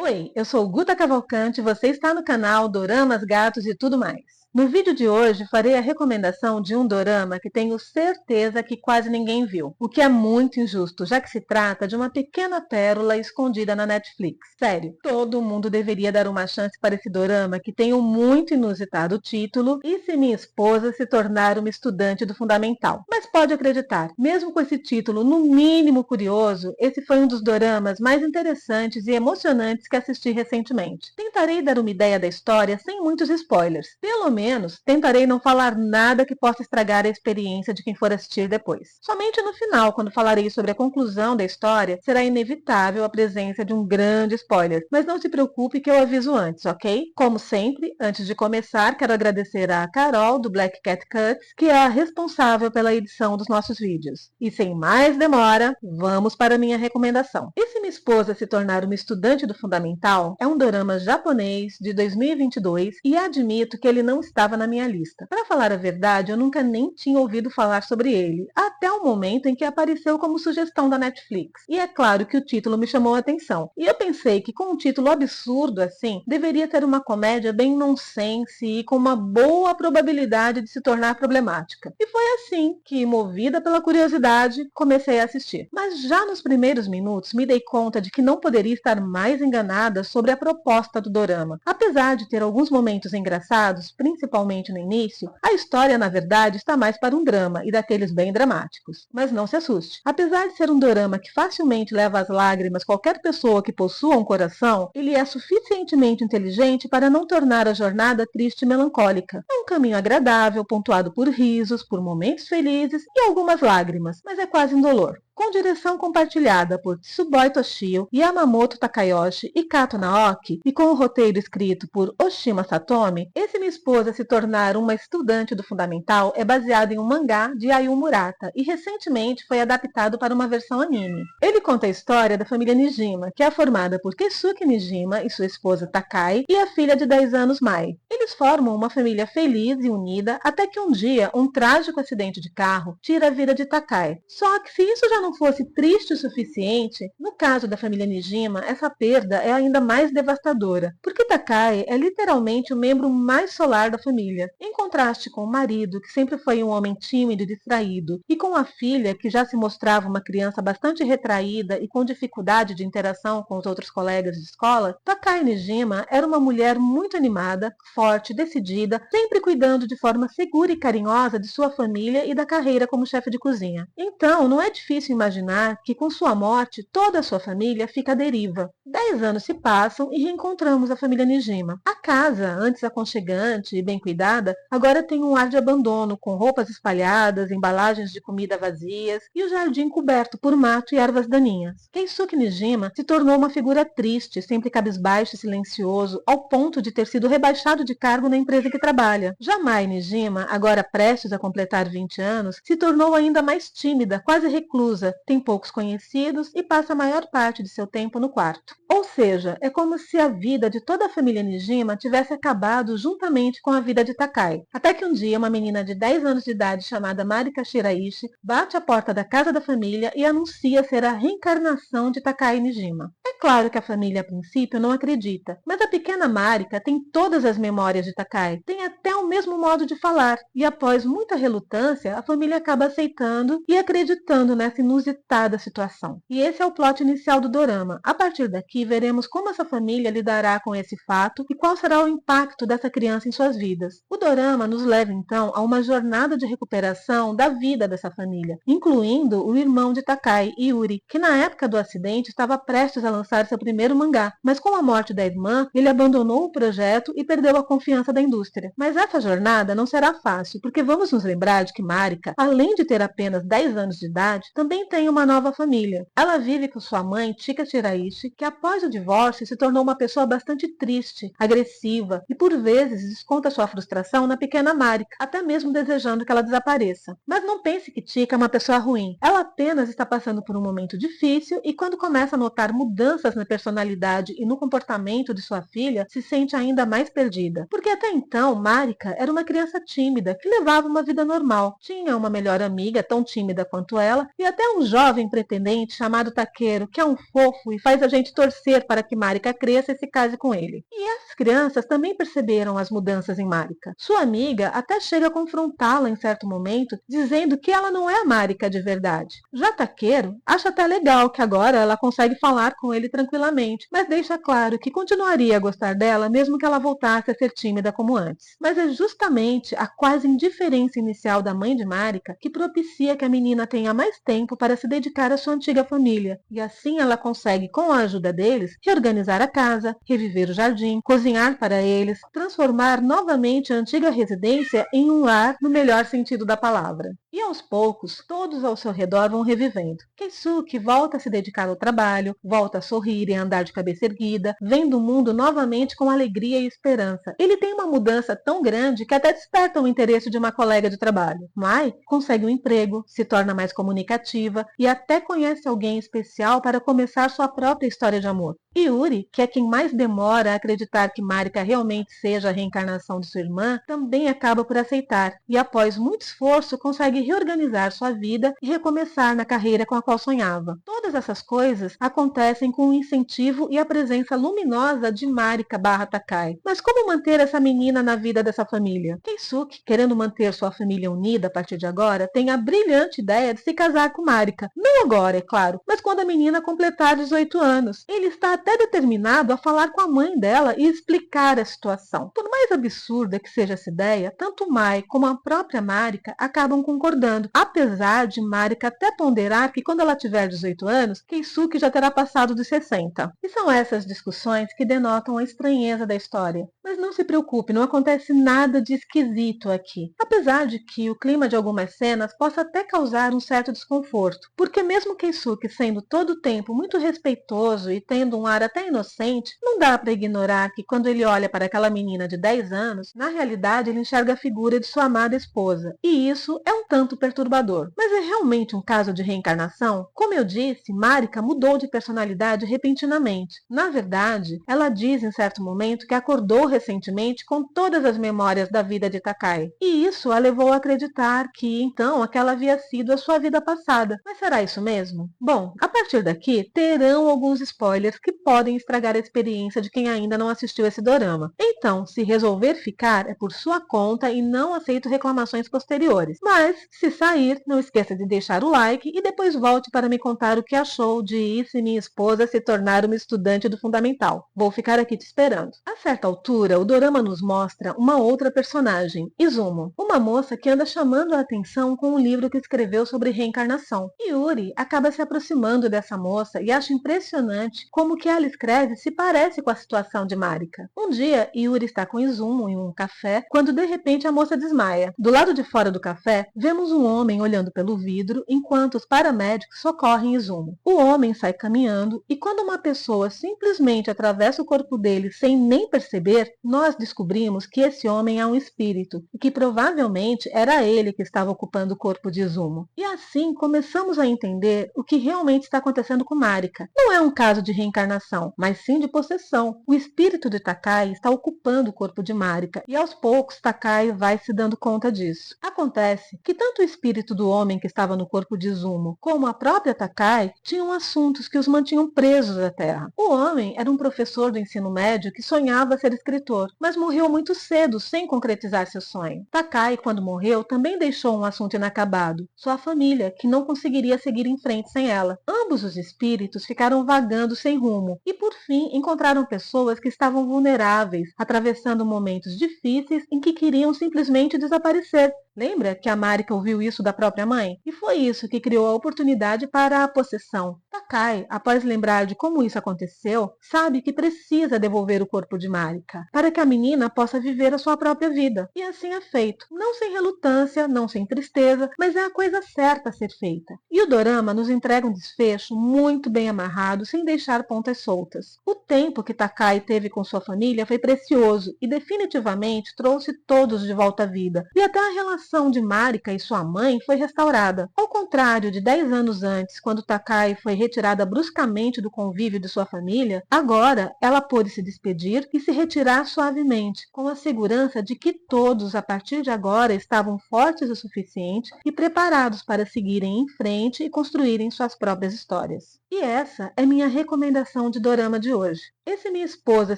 Oi, eu sou Guta Cavalcante e você está no canal Doramas, Gatos e Tudo Mais. No vídeo de hoje farei a recomendação de um dorama que tenho certeza que quase ninguém viu, o que é muito injusto, já que se trata de uma pequena pérola escondida na Netflix. Sério, todo mundo deveria dar uma chance para esse dorama que tem um muito inusitado título E se minha esposa se tornar uma estudante do fundamental. Mas pode acreditar, mesmo com esse título no mínimo curioso, esse foi um dos doramas mais interessantes e emocionantes que assisti recentemente. Tentarei dar uma ideia da história sem muitos spoilers. Pelo menos, tentarei não falar nada que possa estragar a experiência de quem for assistir depois. Somente no final, quando falarei sobre a conclusão da história, será inevitável a presença de um grande spoiler. Mas não se preocupe que eu aviso antes, ok? Como sempre, antes de começar, quero agradecer a Carol, do Black Cat Cuts, que é a responsável pela edição dos nossos vídeos. E sem mais demora, vamos para a minha recomendação. E se minha esposa se tornar uma estudante do fundamental, é um dorama japonês de 2022 e admito que ele não estava na minha lista. Para falar a verdade, eu nunca nem tinha ouvido falar sobre ele, até o momento em que apareceu como sugestão da Netflix. E é claro que o título me chamou a atenção. E eu pensei que com um título absurdo assim, deveria ter uma comédia bem nonsense e com uma boa probabilidade de se tornar problemática. E foi assim que, movida pela curiosidade, comecei a assistir. Mas já nos primeiros minutos me dei conta de que não poderia estar mais enganada sobre a proposta do dorama. Apesar de ter alguns momentos engraçados, principalmente no início, a história, na verdade, está mais para um drama e daqueles bem dramáticos. Mas não se assuste. Apesar de ser um dorama que facilmente leva às lágrimas qualquer pessoa que possua um coração, ele é suficientemente inteligente para não tornar a jornada triste e melancólica. É um caminho agradável, pontuado por risos, por momentos felizes e algumas lágrimas, mas é quase indolor. Com direção compartilhada por Tsuboi Toshio, Yamamoto Takayoshi e Kato Naoki, e com o roteiro escrito por Oshima Satomi, esse Minha Esposa se tornar uma estudante do fundamental é baseado em um mangá de Ayu Murata e recentemente foi adaptado para uma versão anime. Ele conta a história da família Nijima, que é formada por Keisuke Nijima e sua esposa Takai e a filha de 10 anos Mai. Eles formam uma família feliz e unida até que um dia um trágico acidente de carro tira a vida de Takai. Só que se isso já não fosse triste o suficiente, no caso da família Nijima, essa perda é ainda mais devastadora, porque Takai é literalmente o membro mais solar da família. Em contraste com o marido, que sempre foi um homem tímido e distraído, e com a filha, que já se mostrava uma criança bastante retraída e com dificuldade de interação com os outros colegas de escola, Takai Nijima era uma mulher muito animada, forte, decidida, sempre cuidando de forma segura e carinhosa de sua família e da carreira como chefe de cozinha. Então, não é difícil imaginar que com sua morte toda a sua família fica à deriva. 10 anos se passam e reencontramos a família Nijima. A casa, antes aconchegante e bem cuidada, agora tem um ar de abandono, com roupas espalhadas, embalagens de comida vazias e o jardim coberto por mato e ervas daninhas. Keisuke Nijima se tornou uma figura triste, sempre cabisbaixo e silencioso, ao ponto de ter sido rebaixado de cargo na empresa que trabalha. Jamai Nijima, agora prestes a completar 20 anos, se tornou ainda mais tímida, quase reclusa, tem poucos conhecidos e passa a maior parte de seu tempo no quarto. Ou seja, é como se a vida de toda a família Nijima tivesse acabado juntamente com a vida de Takai. Até que um dia uma menina de 10 anos de idade chamada Marika Shiraishi bate à porta da casa da família e anuncia ser a reencarnação de Takai Nijima. É claro que a família a princípio não acredita, mas a pequena Marika tem todas as memórias de Takai, tem até o mesmo modo de falar, e após muita relutância, a família acaba aceitando e acreditando nessa inusitada situação. E esse é o plot inicial do dorama. A partir daqui, veremos como essa família lidará com esse fato e qual será o impacto dessa criança em suas vidas. O dorama nos leva então a uma jornada de recuperação da vida dessa família, incluindo o irmão de Takai, Yuri, que na época do acidente estava prestes a lançar seu primeiro mangá, mas com a morte da irmã, ele abandonou o projeto e perdeu a confiança da indústria. Mas essa jornada não será fácil, porque vamos nos lembrar de que Marika, além de ter apenas 10 anos de idade, também tem uma nova família. Ela vive com sua mãe, Chika Shiraishi, que após o divórcio se tornou uma pessoa bastante triste, agressiva e por vezes desconta sua frustração na pequena Marika, até mesmo desejando que ela desapareça. Mas não pense que Chika é uma pessoa ruim. Ela apenas está passando por um momento difícil e quando começa a notar mudanças na personalidade e no comportamento de sua filha, se sente ainda mais perdida. Porque até então, Marika era uma criança tímida que levava uma vida normal. Tinha uma melhor amiga tão tímida quanto ela e até um jovem pretendente chamado Takeru, que é um fofo e faz a gente torcer para que Marika cresça e se case com ele. E as crianças também perceberam as mudanças em Marika. Sua amiga até chega a confrontá-la em certo momento, dizendo que ela não é a Marika de verdade. Já Takeru acha até legal que agora ela consegue falar com ele tranquilamente, mas deixa claro que continuaria a gostar dela mesmo que ela voltasse a ser tímida como antes. Mas é justamente a quase indiferença inicial da mãe de Marika que propicia que a menina tenha mais tempo para se dedicar à sua antiga família, e assim ela consegue, com a ajuda deles, reorganizar a casa, reviver o jardim, cozinhar para eles, transformar novamente a antiga residência em um lar no melhor sentido da palavra. E aos poucos, todos ao seu redor vão revivendo. Keisuke volta a se dedicar ao trabalho, volta a sorrir e andar de cabeça erguida, vendo o mundo novamente com alegria e esperança. Ele tem uma mudança tão grande que até desperta o interesse de uma colega de trabalho. Mai consegue um emprego, se torna mais comunicativa e até conhece alguém especial para começar sua própria história de amor. Yuri, que é quem mais demora a acreditar que Marika realmente seja a reencarnação de sua irmã, também acaba por aceitar e, após muito esforço, consegue reorganizar sua vida e recomeçar na carreira com a qual sonhava. Todas essas coisas acontecem com o incentivo e a presença luminosa de Marika Takai. Mas como manter essa menina na vida dessa família? Keisuke, querendo manter sua família unida a partir de agora, tem a brilhante ideia de se casar com Marika. Não agora, é claro, mas quando a menina completar 18 anos. Ele está até determinado a falar com a mãe dela e explicar a situação. Por mais absurda que seja essa ideia, tanto Mai como a própria Marika acabam concordando, apesar de Marika até ponderar que quando ela tiver 18 anos, Keisuke já terá passado dos 60. E são essas discussões que denotam a estranheza da história. Mas não se preocupe, não acontece nada de esquisito aqui. Apesar de que o clima de algumas cenas possa até causar um certo desconforto, porque mesmo Keisuke sendo todo o tempo muito respeitoso e tendo um ar até inocente, não dá para ignorar que quando ele olha para aquela menina de 10 anos, na realidade ele enxerga a figura de sua amada esposa. E isso é um tanto perturbador. Mas é realmente um caso de reencarnação? Como eu disse, Marika mudou de personalidade repentinamente. Na verdade, ela diz em certo momento que acordou recentemente com todas as memórias da vida de Takai. E isso a levou a acreditar que, então, aquela havia sido a sua vida passada. Mas será isso mesmo? Bom, a partir daqui, terão alguns spoilers que podem estragar a experiência de quem ainda não assistiu esse dorama. Então, se resolver ficar, é por sua conta e não aceito reclamações posteriores. Mas, se sair, não esqueça de deixar o like e depois volte para me contar o que achou de Issy, minha esposa, se tornar uma estudante do fundamental. Vou ficar aqui te esperando. A certa altura, o dorama nos mostra uma outra personagem, Izumo, uma moça que anda chamando a atenção com um livro que escreveu sobre reencarnação. Yuri acaba se aproximando dessa moça e acha impressionante como o que ela escreve se parece com a situação de Marika. Um dia, Yuri está com Izumo em um café, quando de repente a moça desmaia. Do lado de fora do café, vemos um homem olhando pelo vidro, enquanto os paramédicos socorrem Izumo. O homem sai caminhando e quando uma pessoa simplesmente atravessa o corpo dele sem nem perceber, nós descobrimos que esse homem é um espírito e que provavelmente era ele que estava ocupando o corpo de Izumo. E assim começamos a entender o que realmente está acontecendo com Marika. Não é um caso de reencarnação, mas sim de possessão. O espírito de Takai está ocupando o corpo de Marika e aos poucos Takai vai se dando conta disso. Acontece que tanto o espírito do homem que estava no corpo de Izumo como a própria Takai tinham assuntos que os mantinham presos à Terra. O homem era um professor do ensino médio que sonhava ser escritor, mas morreu muito cedo sem concretizar seu sonho. Takai, quando morreu, também deixou um assunto inacabado, sua família, que não conseguiria seguir em frente sem ela. Ambos os espíritos ficaram vagando sem rumo e, por fim, encontraram pessoas que estavam vulneráveis, atravessando momentos difíceis em que queriam simplesmente desaparecer. Lembra que a Marika ouviu isso da própria mãe? E foi isso que criou a oportunidade para a possessão. Takai, após lembrar de como isso aconteceu, sabe que precisa devolver o corpo de Marika, para que a menina possa viver a sua própria vida. E assim é feito. Não sem relutância, não sem tristeza, mas é a coisa certa a ser feita. E o dorama nos entrega um desfecho muito bem amarrado, sem deixar pontas soltas. O tempo que Takai teve com sua família foi precioso e definitivamente trouxe todos de volta à vida, e até a relação de Marika e sua mãe foi restaurada. Ao contrário de 10 anos antes, quando Takai foi retirada bruscamente do convívio de sua família, agora ela pôde se despedir e se retirar suavemente, com a segurança de que todos, a partir de agora, estavam fortes o suficiente e preparados para seguirem em frente e construírem suas próprias histórias. E essa é minha recomendação de dorama de hoje. Esse Minha Esposa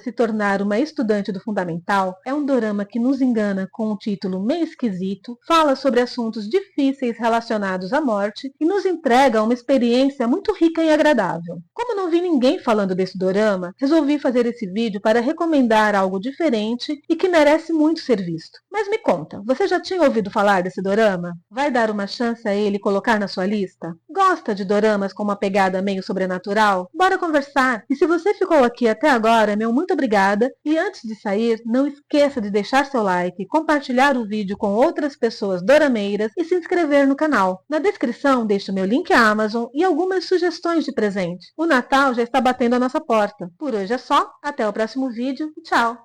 se tornar uma estudante do fundamental é um dorama que nos engana com um título meio esquisito, fala sobre assuntos difíceis relacionados à morte e nos entrega uma experiência muito rica e agradável. Como não vi ninguém falando desse dorama, resolvi fazer esse vídeo para recomendar algo diferente e que merece muito ser visto. Mas me conta, você já tinha ouvido falar desse dorama? Vai dar uma chance a ele colocar na sua lista? Gosta de doramas com uma pegada meio sobrenatural? Bora conversar! E se você ficou aqui até agora, meu muito obrigada. E antes de sair, não esqueça de deixar seu like, compartilhar o vídeo com outras pessoas dorameiras e se inscrever no canal. Na descrição deixo meu link à Amazon e algumas sugestões de presente. O Natal já está batendo a nossa porta. Por hoje é só, até o próximo vídeo e tchau!